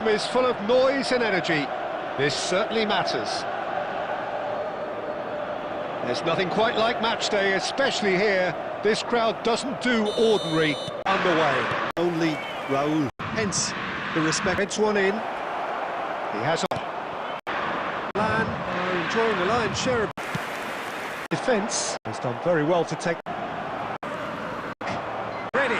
Is full of noise and energy. This certainly matters. There's nothing quite like match day, especially here. This crowd doesn't do ordinary. Underway. Only Raul. Hence the respect. Heads one in. He has a Plan are enjoying the lion's share of defence. He's done very well to take. Ready.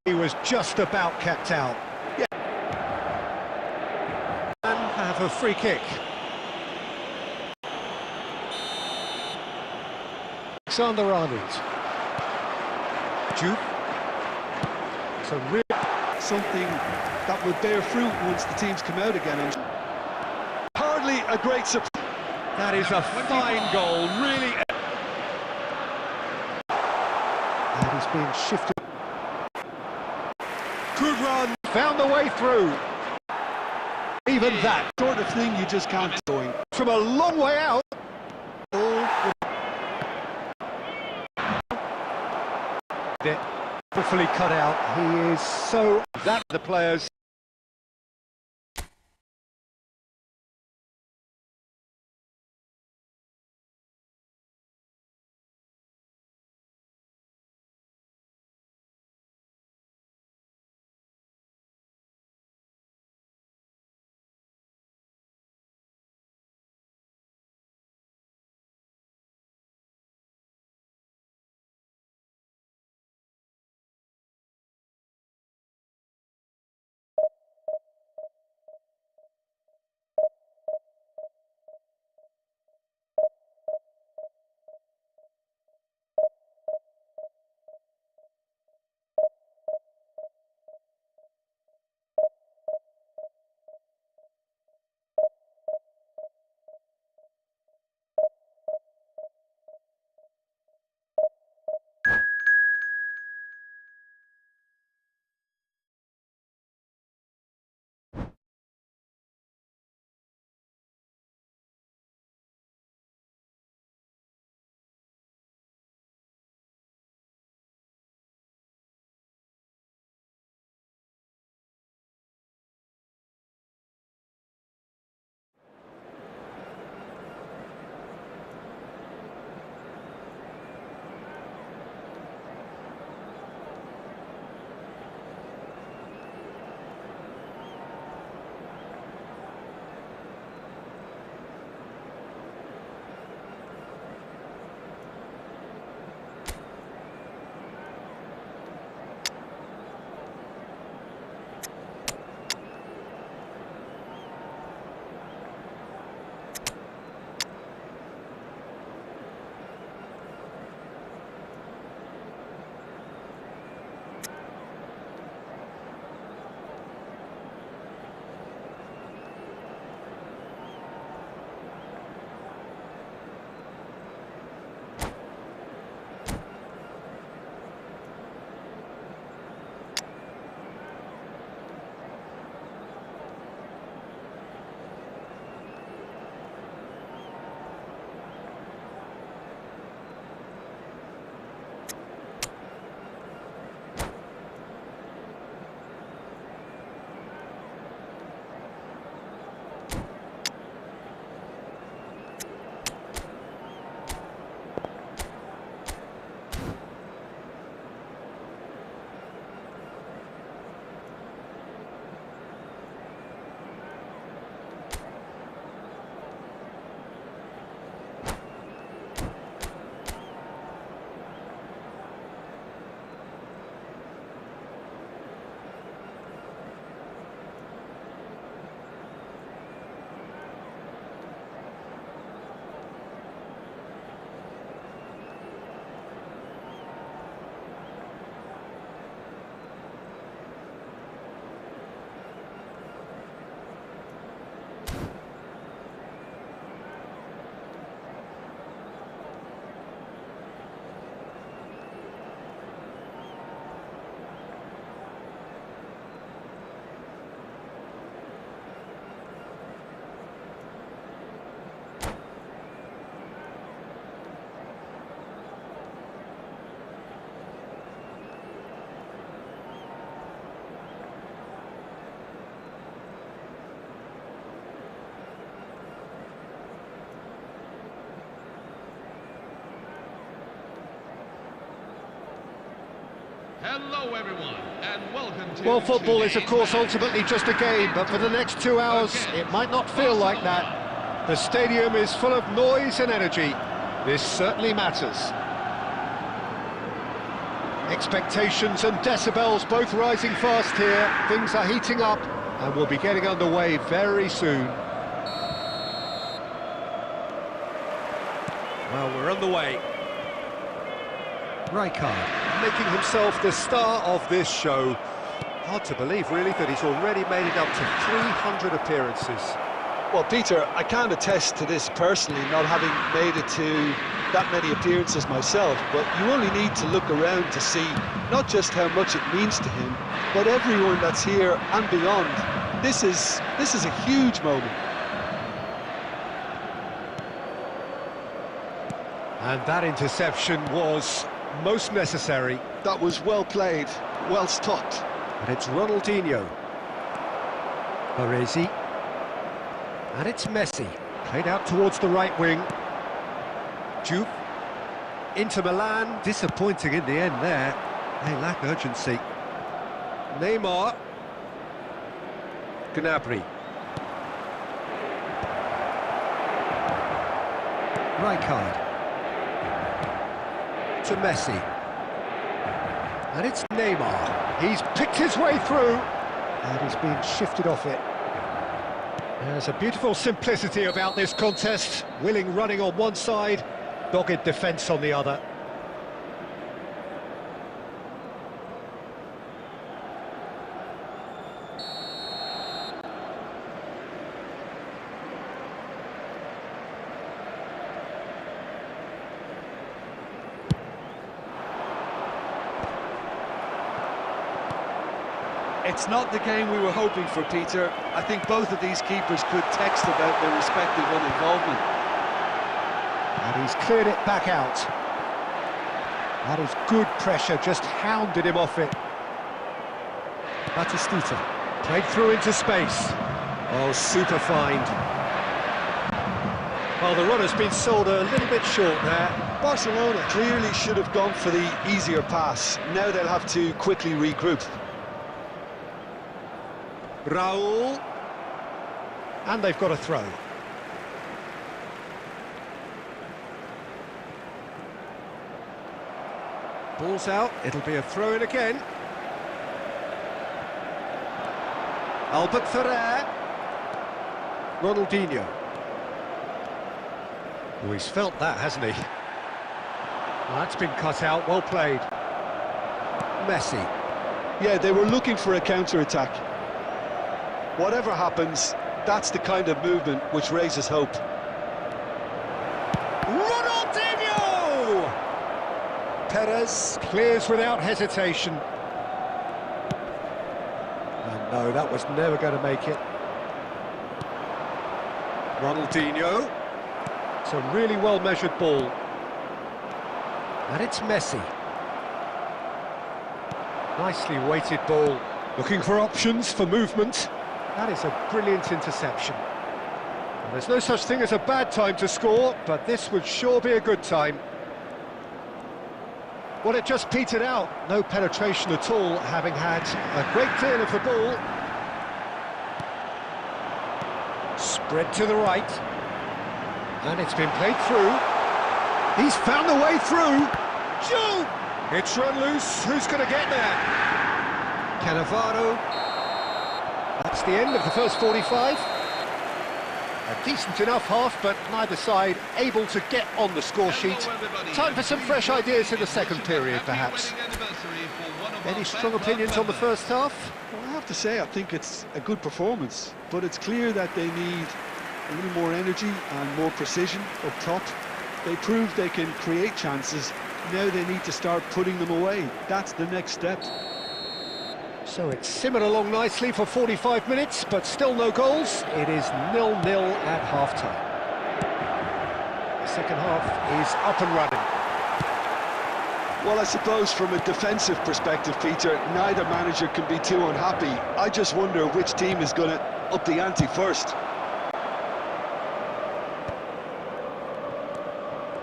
He was just about kept out. Yeah. And have a free kick. Alexander Arnold. Jude. So really something that would bear fruit once the teams come out again. And hardly a great surprise. that is a fine goal, really. And he's been shifted. Good run, found the way through. Even that Sort of thing you just can't do. from a long way out. Hopefully cut out. He is so that the players Hello everyone, and welcome to... Well, football is, of course, ultimately just a game, but for the next 2 hours, it might not feel like that. The stadium is full of noise and energy. This certainly matters. Expectations and decibels both rising fast here. Things are heating up, and we'll be getting underway very soon. Well, we're underway. Rijkaard making himself the star of this show. Hard to believe, really, that he's already made it up to 300 appearances. Well, Peter, I can't attest to this personally, not having made it to that many appearances myself, but you only need to look around to see not just how much it means to him, but everyone that's here and beyond. This is a huge moment. And that interception was most necessary. That was well played, well stopped. And it's Ronaldinho. Baresi. And it's Messi. Played out towards the right wing. Juve. Inter Milan. Disappointing in the end there. They lack urgency. Neymar. Gnabry. Rijkaard. To Messi. And it's Neymar. He's picked his way through. And he's been shifted off it. There's a beautiful simplicity about this contest. Willing running on one side, dogged defence on the other. It's not the game we were hoping for, Peter. I think both of these keepers could text about their respective uninvolvement. And he's cleared it back out. That is good pressure, just hounded him off it. Batistuta, played through into space. Oh, super find. Well, the run has been sold a little bit short there. Barcelona clearly should have gone for the easier pass. Now they'll have to quickly regroup. Raul. And they've got a throw. Ball's out, it'll be a throw-in again. Albert Ferrer. Ronaldinho. Oh, he's felt that, hasn't he? Well, that's been cut out, well played. Messi. Yeah, they were looking for a counter-attack. Whatever happens, that's the kind of movement which raises hope. Ronaldinho! Perez clears without hesitation. And no, that was never going to make it. Ronaldinho. It's a really well-measured ball. And it's Messi. Nicely weighted ball. Looking for options for movement. That is a brilliant interception. And there's no such thing as a bad time to score, but this would sure be a good time. Well, it just petered out. No penetration at all, having had a great deal of the ball. Spread to the right. And it's been played through. He's found the way through. Juve! It's run loose. Who's going to get there? Cannavaro. That's the end of the first 45. A decent enough half, but neither side able to get on the score sheet. Time for some fresh ideas in the second period, perhaps. Any strong opinions on the first half? Well, I have to say, I think it's a good performance, but it's clear that they need a little more energy and more precision up top. They proved they can create chances. Now they need to start putting them away. That's the next step. So it's simmered along nicely for 45 minutes, but still no goals. It is 0-0 at half-time. The second half is up and running. Well, I suppose from a defensive perspective, Peter, neither manager can be too unhappy. I just wonder which team is going to up the ante first.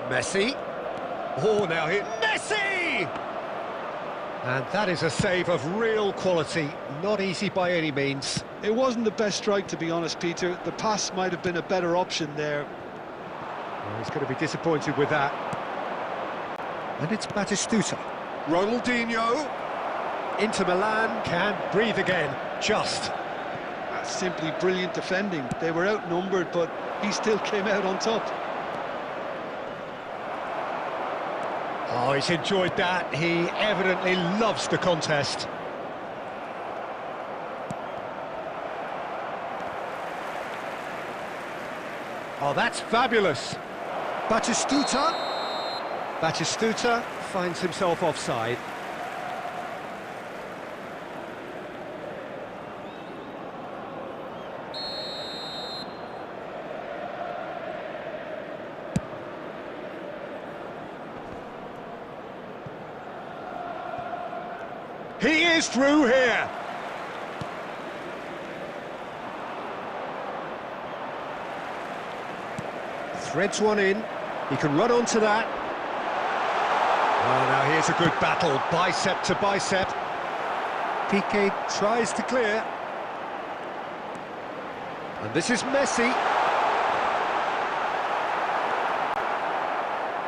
Messi. Oh, now here. Messi! And that is a save of real quality, not easy by any means. It wasn't the best strike, to be honest, Peter. The pass might have been a better option there. Well, he's going to be disappointed with that. And it's Batistuta. Ronaldinho. Inter Milan can breathe again, just. That's simply brilliant defending. They were outnumbered, but he still came out on top. Oh, he's enjoyed that. He evidently loves the contest. Oh, that's fabulous. Batistuta. Batistuta finds himself offside. He is through here. Threads one in. He can run onto that. Oh, now here's a good battle, bicep to bicep. Piqué tries to clear. And this is Messi.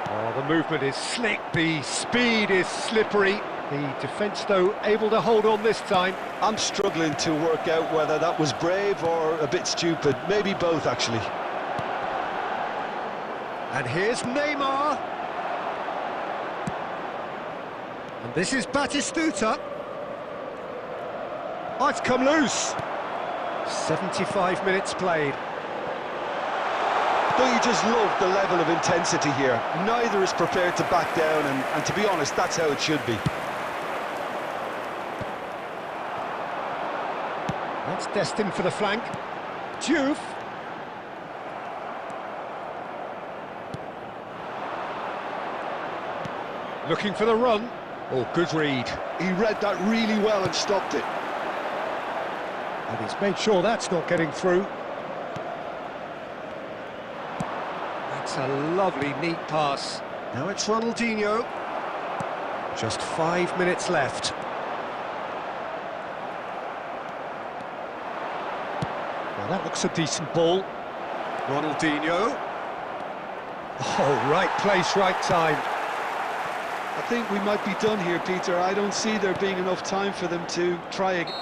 Oh, the movement is slick, the speed is slippery. The defence, though, able to hold on this time. I'm struggling to work out whether that was brave or a bit stupid. Maybe both, actually. And here's Neymar. And this is Batistuta. Oh, it's come loose. 75 minutes played. Don't you just love the level of intensity here? Neither is prepared to back down, and to be honest, that's how it should be. That's destined for the flank. Diouf. Looking for the run. Oh, good read. He read that really well and stopped it. And he's made sure that's not getting through. That's a lovely, neat pass. Now it's Ronaldinho. Just 5 minutes left. Well, that looks a decent ball. Ronaldinho. Oh, right place, right time. I think we might be done here, Peter. I don't see there being enough time for them to try again.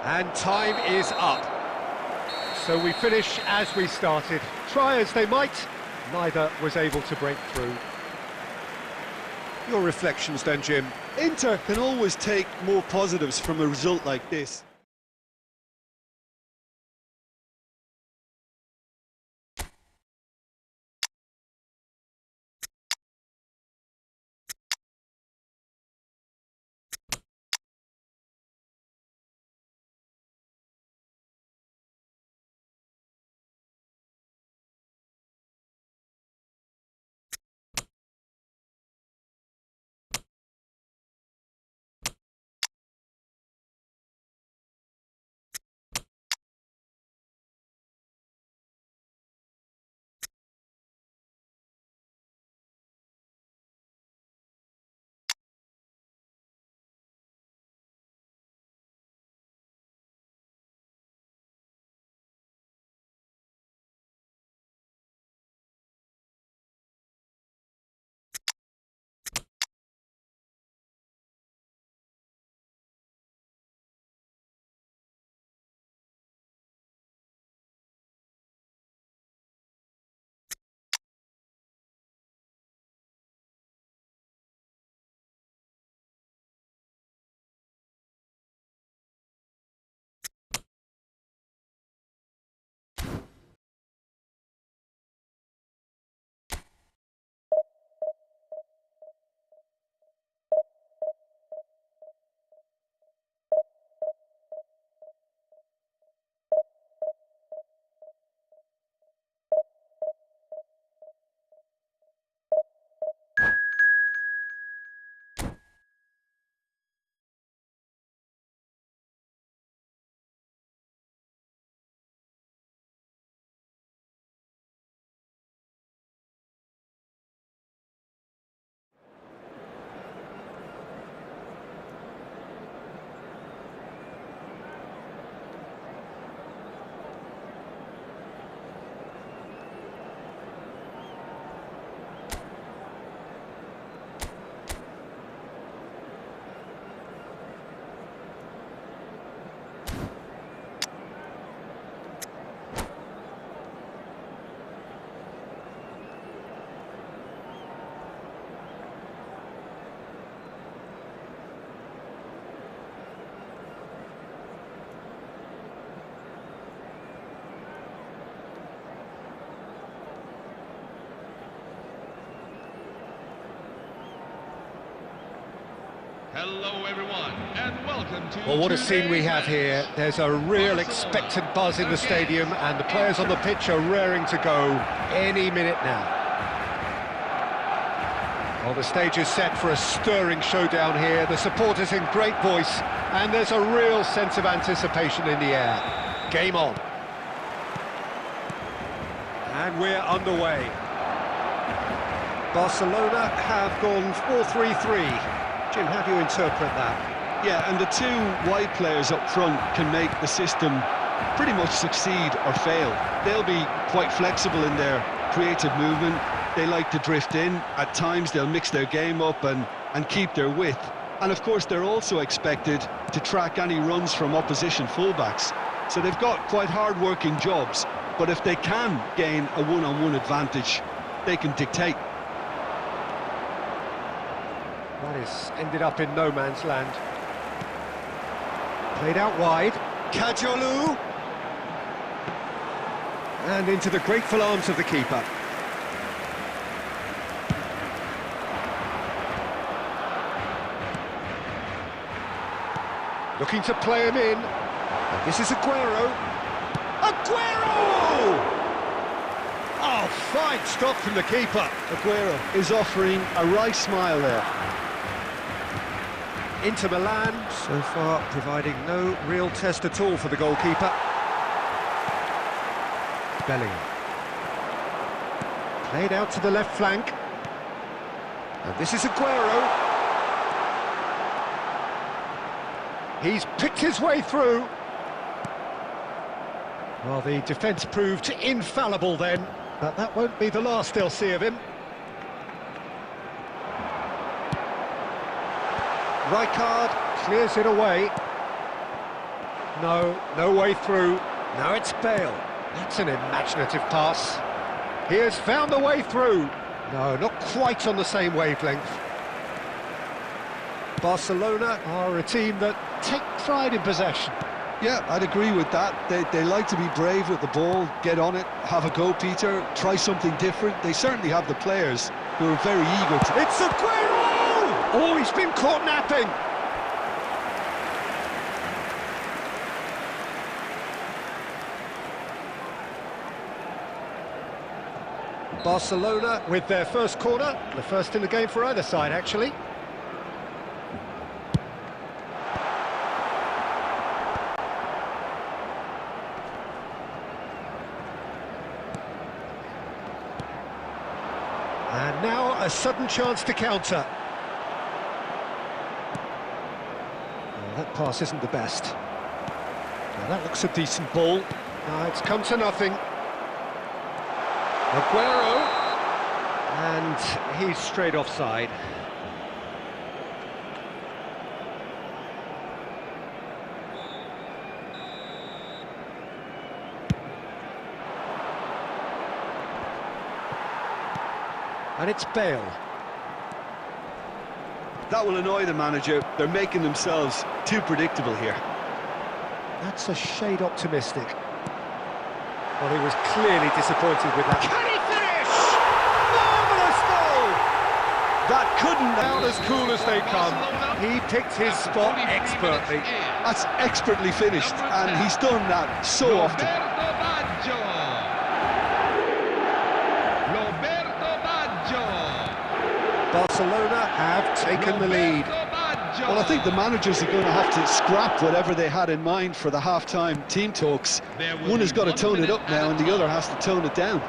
And time is up. So we finish as we started. Try as they might, neither was able to break through. Your reflections then, Jim? Inter can always take more positives from a result like this. Hello everyone, and welcome to... Well, what a scene we have today's here. There's a real expectant buzz in the stadium, and the players on the pitch are raring to go any minute now. Well, the stage is set for a stirring showdown here. The supporters in great voice, and there's a real sense of anticipation in the air. Game on. And we're underway. Barcelona have gone 4-3-3. Jim, how do you interpret that? Yeah, and the two wide players up front can make the system pretty much succeed or fail. They'll be quite flexible in their creative movement. They like to drift in. At times they'll mix their game up and keep their width. And of course they're also expected to track any runs from opposition fullbacks. So they've got quite hard-working jobs, but if they can gain a one-on-one advantage, they can dictate. That is ended up in no man's land. Played out wide. Kajolu. And into the grateful arms of the keeper. Looking to play him in. And this is Aguero. Aguero! Oh, fine stop from the keeper. Aguero is offering a wry smile there. Inter Milan, so far providing no real test at all for the goalkeeper. Bellingham. Played out to the left flank. And this is Aguero. He's picked his way through. Well, the defence proved infallible then, but that won't be the last they'll see of him. Rijkaard clears it away. No way through. Now it's Bale. That's an imaginative pass. He has found the way through. No, not quite on the same wavelength. Barcelona are a team that take pride in possession. Yeah, I'd agree with that. They like to be brave with the ball, get on it, have a go, Peter, try something different. They certainly have the players who are very eager to... It's Aguero! Oh, he's been caught napping. Barcelona with their first corner, the first in the game for either side, actually. And now a sudden chance to counter. Oh, that pass isn't the best. Now that looks a decent ball. It's come to nothing. Aguero, and he's straight offside. And it's Bale. That will annoy the manager. They're making themselves too predictable here. That's a shade optimistic. Well, he was clearly disappointed with that. Can he finish? Marvellous goal! That couldn't out as cool as they come. He picked his spot expertly. That's expertly finished, and he's done that so often. Barcelona have taken the lead. Well, I think the managers are going to have to scrap whatever they had in mind for the half-time team talks. One has got to tone it up now, and the other has to tone it down.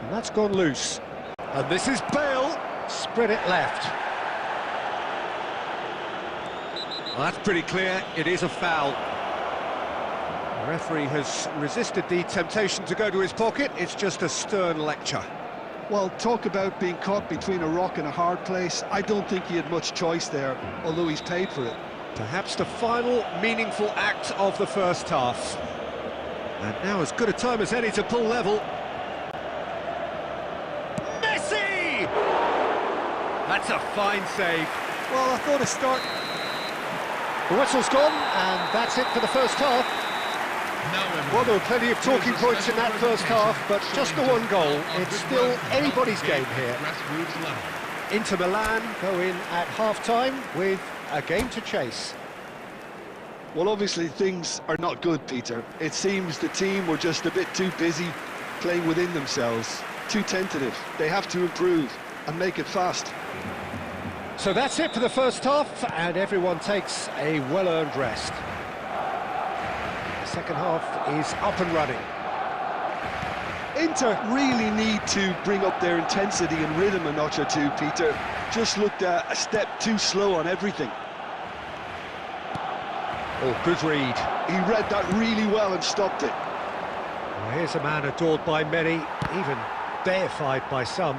And that's gone loose. And this is Bale. Spread it left. Well, that's pretty clear. It is a foul. The referee has resisted the temptation to go to his pocket. It's just a stern lecture. Well, talk about being caught between a rock and a hard place. I don't think he had much choice there, although he's paid for it. Perhaps the final meaningful act of the first half. And now as good a time as any to pull level. Messi! That's a fine save. Well, I thought a start... The whistle's gone, and that's it for the first half. Well, there were plenty of talking points in that first half, but just the one goal. It's still anybody's game here. Inter Milan go in at half-time with a game to chase. Well, obviously things are not good, Peter. It seems the team were just a bit too busy playing within themselves, too tentative. They have to improve and make it fast. So that's it for the first half, and everyone takes a well-earned rest. The second half is up and running. Inter really need to bring up their intensity and rhythm a notch or two, Peter. Just looked a step too slow on everything. Oh, good read. He read that really well and stopped it. Well, here's a man adored by many, even deified by some.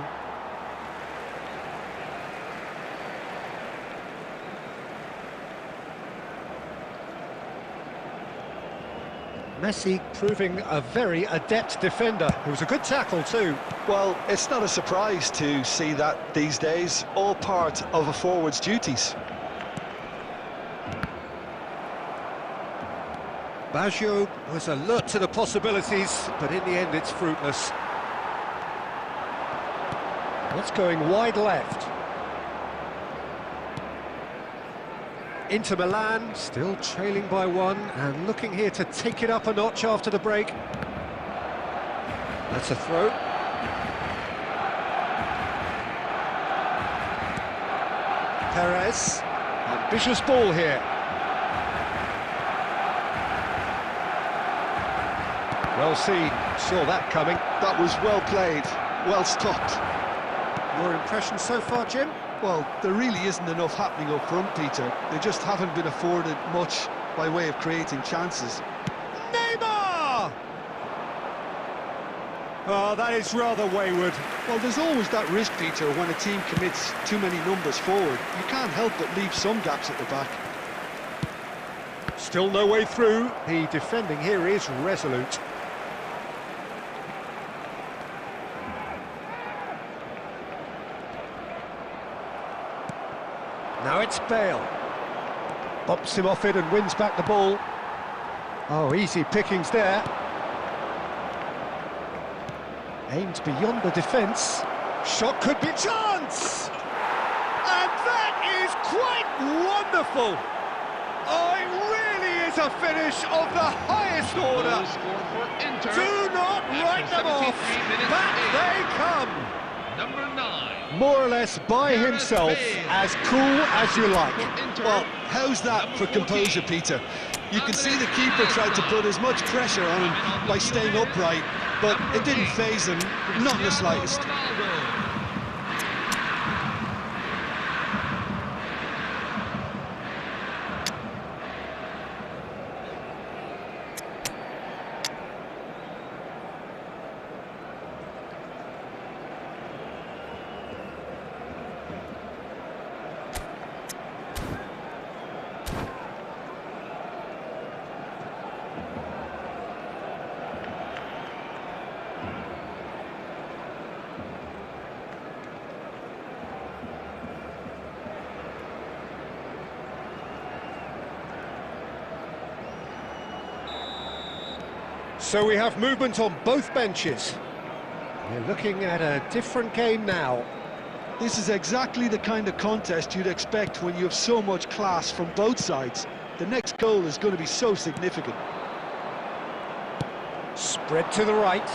Messi proving a very adept defender. It was a good tackle too. Well, it's not a surprise to see that these days, all part of a forward's duties. Baggio was alert to the possibilities, but in the end it's fruitless. That's going wide left. Inter Milan still trailing by one and looking here to take it up a notch after the break. That's a throw. Perez. Ambitious ball here. Well seen, saw that coming. That was well played, well stopped. Your impression so far, Jim? Well, there really isn't enough happening up front, Peter. They just haven't been afforded much by way of creating chances. Neymar! Oh, that is rather wayward. Well, there's always that risk, Peter, when a team commits too many numbers forward. You can't help but leave some gaps at the back. Still no way through. The defending here is resolute. Now it's Bale. Bops him off it and wins back the ball. Oh, easy pickings there. Aims beyond the defence. Shot could be chance! And that is quite wonderful! Oh, it really is a finish of the highest order. Do not write them off. Back they come. Number 9. More or less by himself, as cool as you like. Well, how's that for composure, Peter? You can see the keeper tried to put as much pressure on him by staying upright, but it didn't faze him, not in the slightest. So we have movement on both benches. We're looking at a different game now. This is exactly the kind of contest you'd expect when you have so much class from both sides. The next goal is going to be so significant. Spread to the right.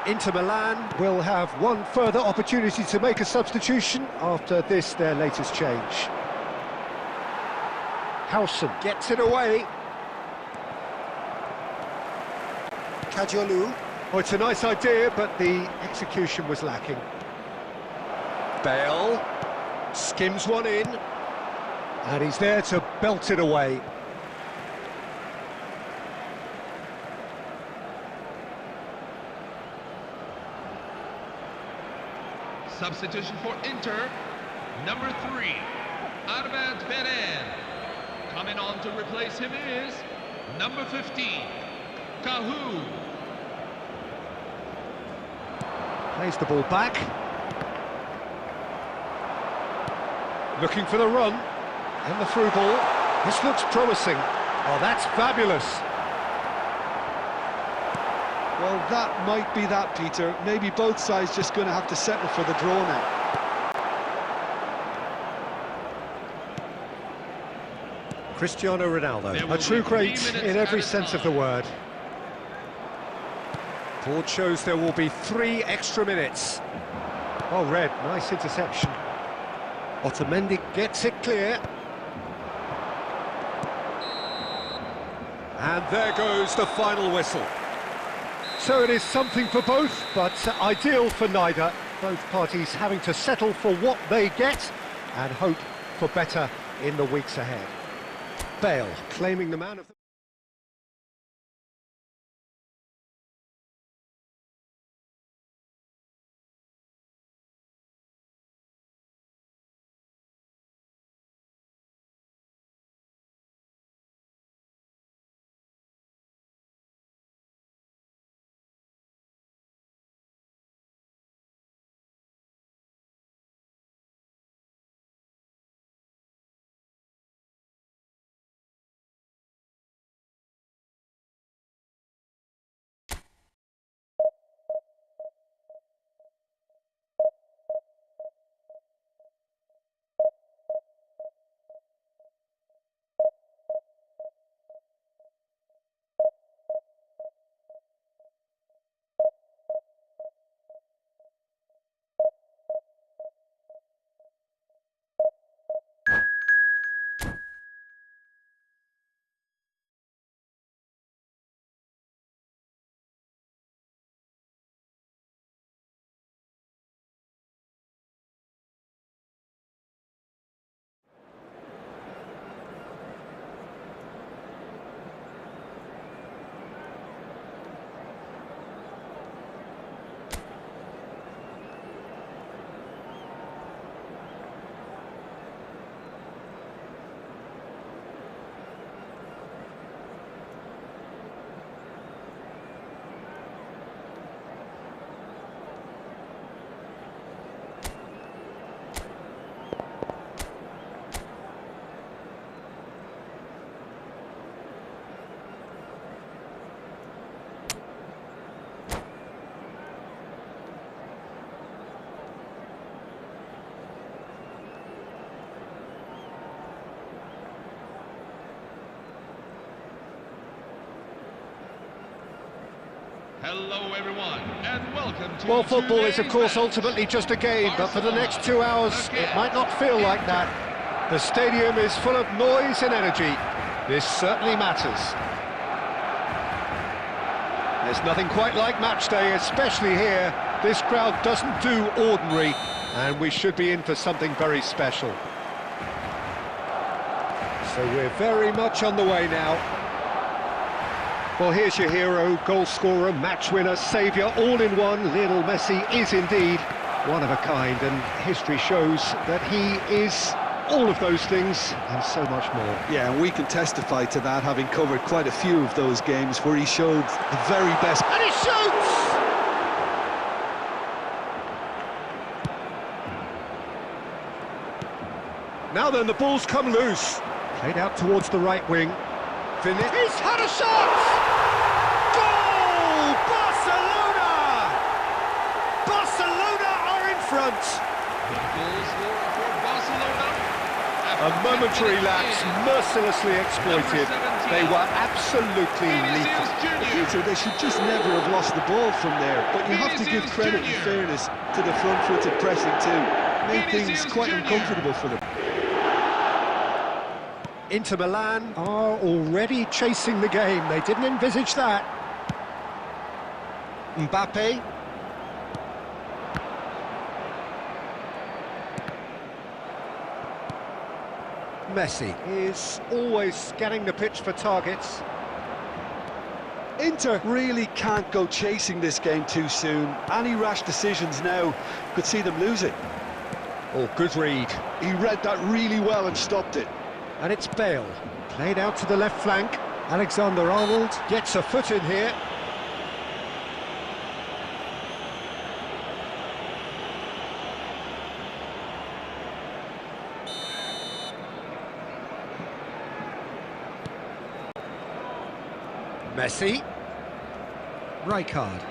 Inter Milan will have one further opportunity to make a substitution after this, their latest change. Howson gets it away. Kajolu. Oh, it's a nice idea, but the execution was lacking. Bale skims one in, and he's there to belt it away. Substitution for Inter, number 3, Armand Perez. Coming on to replace him is number 15, Cahu. Plays the ball back. Looking for the run. And the through ball. This looks promising. Oh, that's fabulous. Well, that might be that, Peter. Maybe both sides just going to have to settle for the draw now. Cristiano Ronaldo, a true great in every sense of the word. Board shows there will be 3 extra minutes. Oh, Red, nice interception. Otamendi gets it clear. And there goes the final whistle. So it is something for both, but ideal for neither. Both parties having to settle for what they get and hope for better in the weeks ahead. Bale claiming the man of the... Hello everyone, and welcome to... Well, football is of course ultimately just a game, but for the next 2 hours it might not feel like that. The stadium is full of noise and energy. This certainly matters. There's nothing quite like match day, especially here. This crowd doesn't do ordinary, and we should be in for something very special. So we're very much on the way now. Well, here's your hero, goal scorer, match winner, saviour, all in one. Lionel Messi is indeed one of a kind, and history shows that he is all of those things and so much more. Yeah, and we can testify to that, having covered quite a few of those games where he showed the very best. And he shoots! Now then, the ball's come loose. Played out towards the right wing. He's had a shot! Goal! Barcelona! Barcelona are in front. The goal scorer for Barcelona. A momentary lapse, mercilessly exploited. They were absolutely lethal. Peter, they should just never have lost the ball from there, but you have to give credit and fairness to the front-footed pressing too. Made things quite uncomfortable for them. Inter Milan are already chasing the game. They didn't envisage that. Mbappe. Messi is always scanning the pitch for targets. Inter really can't go chasing this game too soon. Any rash decisions now could see them losing. Oh, good read. He read that really well and stopped it. And it's Bale, played out to the left flank. Alexander-Arnold gets a foot in here. Messi. Rijkaard.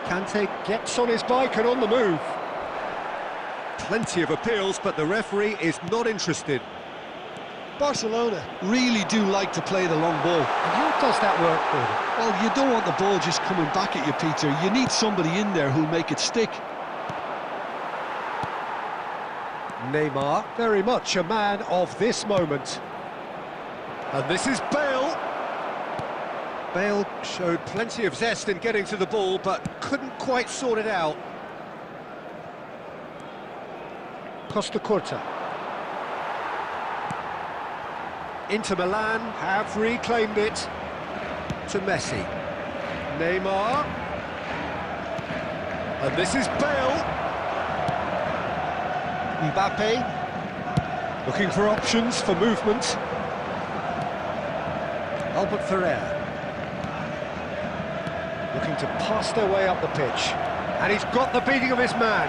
Kante gets on his bike and on the move. Plenty of appeals, but the referee is not interested. Barcelona really do like to play the long ball. And how does that work for them? Well, you don't want the ball just coming back at you, Peter. You need somebody in there who'll make it stick. Neymar, very much a man of this moment. And this is Bale. Bale showed plenty of zest in getting to the ball, but couldn't quite sort it out. Costa Curta. Inter Milan have reclaimed it to Messi. Neymar. And this is Bale. Mbappe. Looking for options for movement. Albert Ferrer. Looking to pass their way up the pitch. And he's got the beating of his man.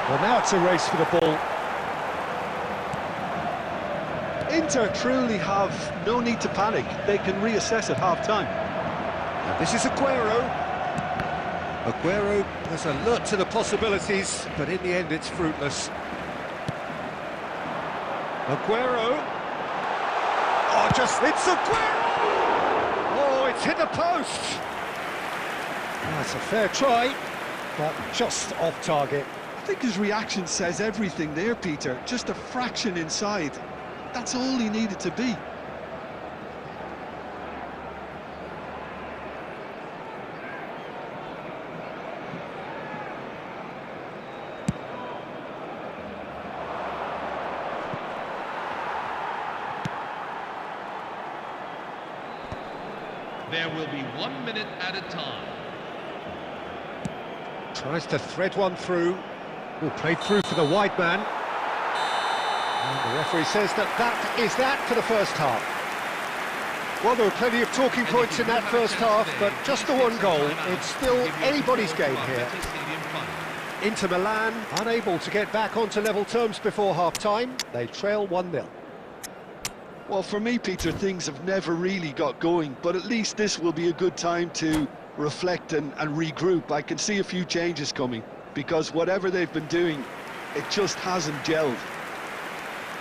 Well, now it's a race for the ball. Inter truly have no need to panic. They can reassess at half-time. And this is Aguero. Aguero has alert to the possibilities, but in the end it's fruitless. Aguero. Oh, it's Aguero! Oh, it's hit the post! That's a fair try, but just off target. I think his reaction says everything there, Peter. Just a fraction inside. That's all he needed to be. There will be 1 minute at a time. Tries to thread one through. Will play through for the wide man. And the referee says that is that for the first half. Well, there were plenty of talking points in that first half, but just the one goal. It's still anybody's game here. Inter Milan unable to get back onto level terms before half-time. They trail 1-0. Well, for me, Peter, things have never really got going, but at least this will be a good time to reflect and regroup. I can see a few changes coming, because whatever they've been doing, it just hasn't gelled.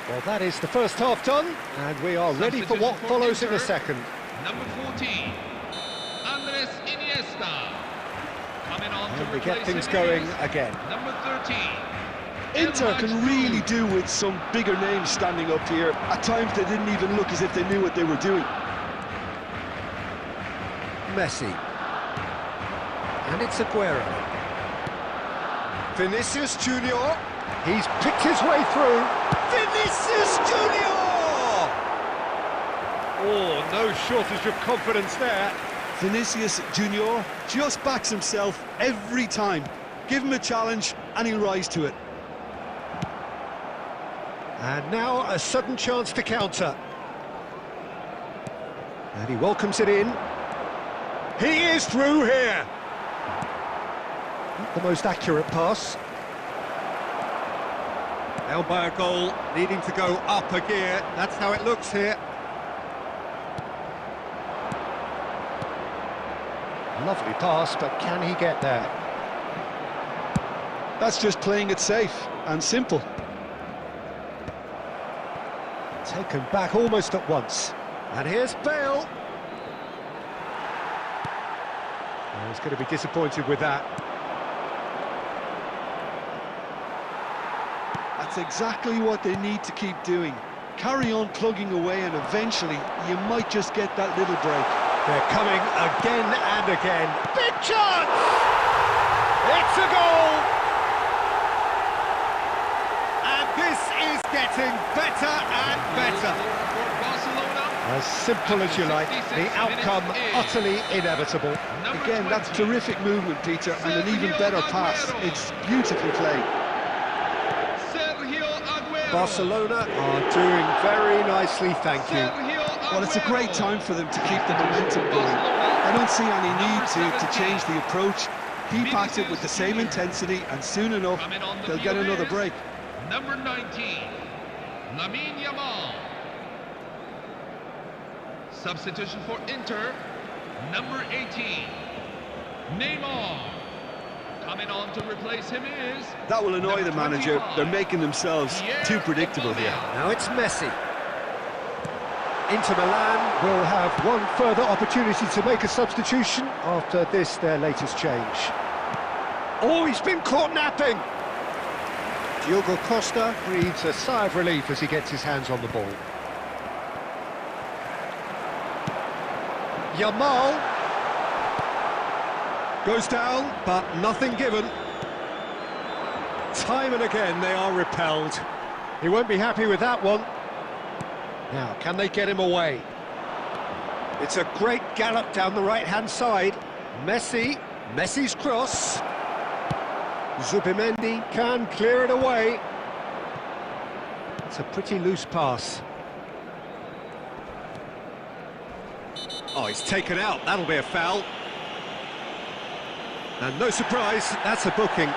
Well, that is the first half done, and we are ready for what follows in the second. Number 14, Andres Iniesta. Coming on to And we get replace things him going is again. Number 13. Inter can really do with some bigger names standing up here. At times they didn't even look as if they knew what they were doing. Messi. And it's Aguero. Vinicius Junior. He's picked his way through. Vinicius Junior! Oh, no shortage of confidence there. Vinicius Junior just backs himself every time. Give him a challenge and he'll rise to it. And now a sudden chance to counter. And he welcomes it in. He is through here. Not the most accurate pass. Held by a goal, needing to go up a gear. That's how it looks here. Lovely pass, but can he get there? That's just playing it safe and simple. Taken back almost at once. And here's Bale. Oh, he's going to be disappointed with that. That's exactly what they need to keep doing. Carry on plugging away and eventually you might just get that little break. They're coming again and again. Big chance! It's a goal! And this is getting better and better. As simple as you like, the outcome utterly inevitable. Again, that's terrific movement, Peter, and an even better pass. It's beautifully played. Barcelona are doing very nicely, thank you. Well, it's a great time for them to keep the momentum going. I don't see any need to change the approach. Keep at it with the same intensity, and soon enough, they'll get another break. Number 19, Lamine Yamal. Substitution for Inter, number 18. Neymar. Coming on to replace him is... That will annoy number the manager. 25. They're making themselves too predictable here. Now it's Messi. Inter Milan will have one further opportunity to make a substitution after this, their latest change. Oh, he's been caught napping! Diogo Costa breathes a sigh of relief as he gets his hands on the ball. Yamal goes down, but nothing given. Time and again they are repelled. He won't be happy with that one. Now, can they get him away? It's a great gallop down the right-hand side. Messi's cross. Zubimendi can clear it away. It's a pretty loose pass. Oh, he's taken out. That'll be a foul. And no surprise, that's a booking.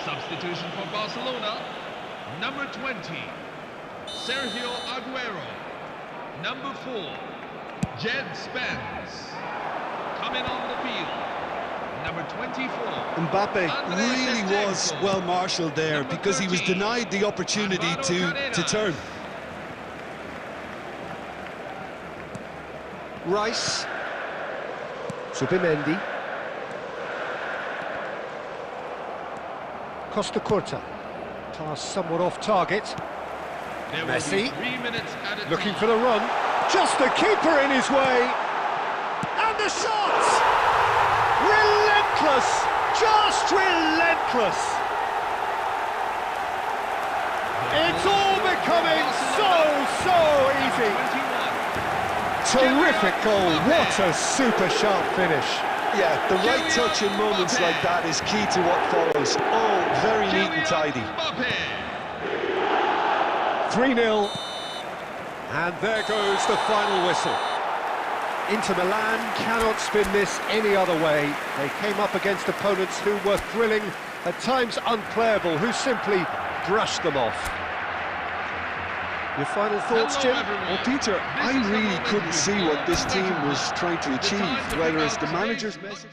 Substitution for Barcelona. Number 20, Sergio Aguero. Number 4, Jed Spence. Coming on the field. Number 24. Mbappe really was well marshalled there because he was denied the opportunity to turn. Rice. Zubimendi. Costa Curta. Pass somewhat off target. Messi. 3 minutes at a Looking time. for the run. Just the keeper in his way. And the shot! Relentless! Just relentless! It's all becoming so easy. 21. Terrific goal. What a super sharp finish. Yeah, the right touch in moments like that is key to what follows. Oh, very neat and tidy. 3-0. And there goes the final whistle. Inter Milan cannot spin this any other way. They came up against opponents who were thrilling, at times unplayable, who simply brushed them off. Your final thoughts, Jim? Well, Peter, I really couldn't see what this team was trying to achieve, whether it's the manager's message...